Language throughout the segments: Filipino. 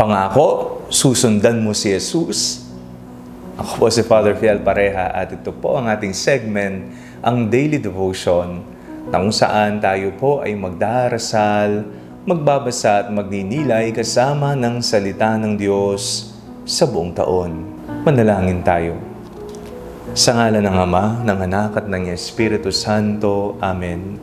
Pangako, susundan mo si Jesus. Ako po si Father Fiel Pareha at ito po ang ating segment, ang Daily Devotion, na kung saan tayo po ay magdarasal, magbabasa at magninilay kasama ng salita ng Diyos sa buong taon. Manalangin tayo. Sa ngalan ng Ama, ng Anak at ng Espiritu Santo. Amen.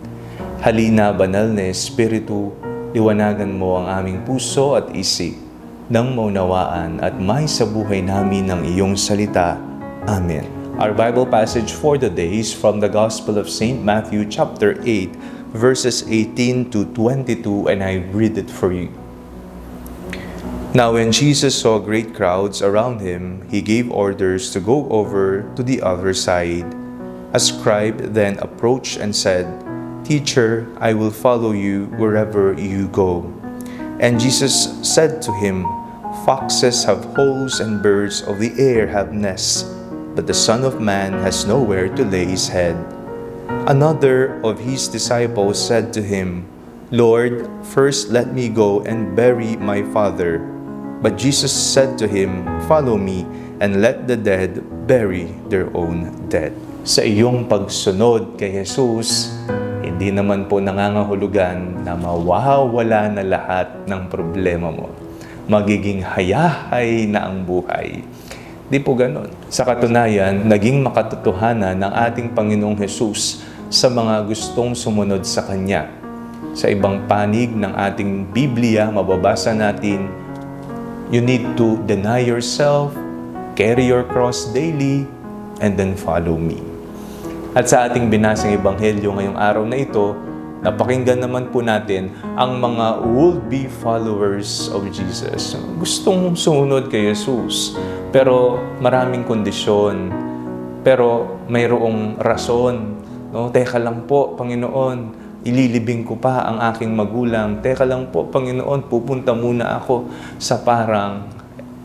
Halina, banal na Espiritu, liwanagan mo ang aming puso at isip nang maunawaan at may sa buhay namin ng iyong salita. Amen. Our Bible passage for the day is from the Gospel of St. Matthew chapter 8, verses 18 to 22, and I read it for you. Now when Jesus saw great crowds around him, he gave orders to go over to the other side. A scribe then approached and said, "Teacher, I will follow you wherever you go." And Jesus said to him, "Foxes have holes and birds of the air have nests, but the Son of Man has nowhere to lay his head." Another of his disciples said to him, "Lord, first let me go and bury my father." But Jesus said to him, "Follow me, and let the dead bury their own dead." Sa iyong pagsunod kay Jesus, hindi naman po nangangahulugan na mawawala na lahat ng problema mo. Magiging hayahay na ang buhay. Di po ganon. Sa katunayan, naging makatotohanan ng ating Panginoong Jesus sa mga gustong sumunod sa Kanya. Sa ibang panig ng ating Biblia, mababasa natin, you need to deny yourself, carry your cross daily, and then follow me. At sa ating binasang ebanghelyo ngayong araw na ito, napakinggan naman po natin ang mga would-be followers of Jesus. Gustong sumunod kay Jesus, pero maraming kondisyon. Pero mayroong rason. No? Teka lang po, Panginoon, ililibing ko pa ang aking magulang. Teka lang po, Panginoon, pupunta muna ako sa parang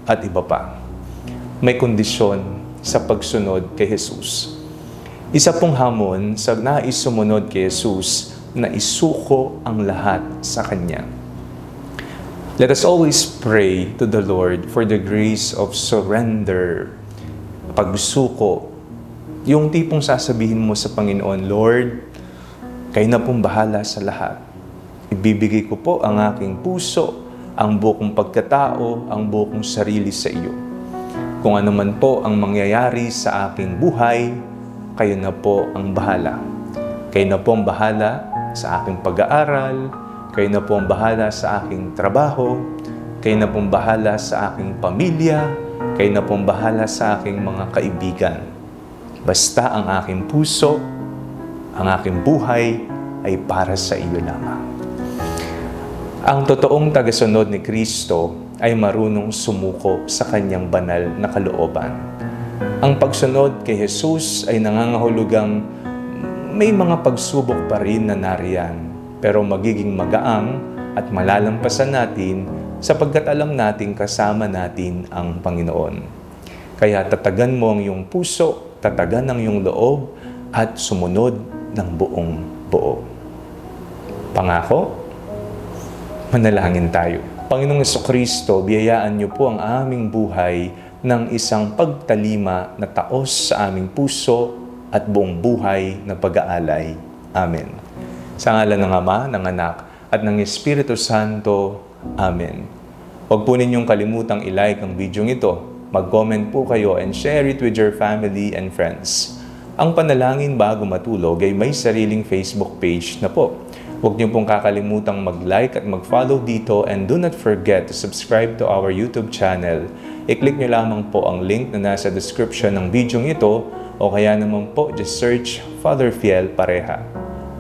at iba pa. May kondisyon sa pagsunod kay Jesus. Isa pong hamon sa nais sumunod kay Jesus na isuko ang lahat sa Kanya. Let us always pray to the Lord for the grace of surrender. Pagsuko, yung tipong sasabihin mo sa Panginoon, "Lord, kayo na pong bahala sa lahat. Ibibigay ko po ang aking puso, ang buong pagkatao, ang buong sarili sa iyo. Kung ano man po ang mangyayari sa aking buhay, kayo na po ang bahala. Kayo na po ang bahala sa aking pag-aaral, kayo na po ang bahala sa aking trabaho, kayo na po ang bahala sa aking pamilya, kayo na po ang bahala sa aking mga kaibigan. Basta ang aking puso, ang aking buhay ay para sa iyo lamang." Ang totoong tagasunod ni Kristo ay marunong sumuko sa Kanyang banal na kalooban. Ang pagsunod kay Jesus ay nangangahulugang may mga pagsubok pa rin na nariyan, pero magiging magaang at malalampasan natin sapagkat alam natin kasama natin ang Panginoon. Kaya tatagan mo ang iyong puso, tatagan ang iyong loob, at sumunod ng buong buo. Pangako, manalangin tayo. Panginoong Jesucristo, biyayaan niyo po ang aming buhay ng isang pagtalima na taos sa aming puso at buong buhay na pag-aalay. Amen. Sa ngalan ng Ama, ng Anak, at ng Espiritu Santo. Amen. Huwag po ninyong kalimutang i-like ang video ito. Mag-comment po kayo and share it with your family and friends. Ang Panalangin Bago Matulog ay may sariling Facebook page na po. Huwag niyo pong kakalimutang mag-like at mag-follow dito, and do not forget to subscribe to our YouTube channel. I-click niyo lamang po ang link na nasa description ng video ito, o kaya naman po just search Father Fiel Pareha.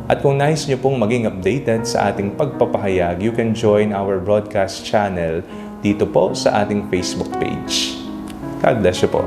At kung nais niyo pong maging updated sa ating pagpapahayag, you can join our broadcast channel dito po sa ating Facebook page. God bless you po.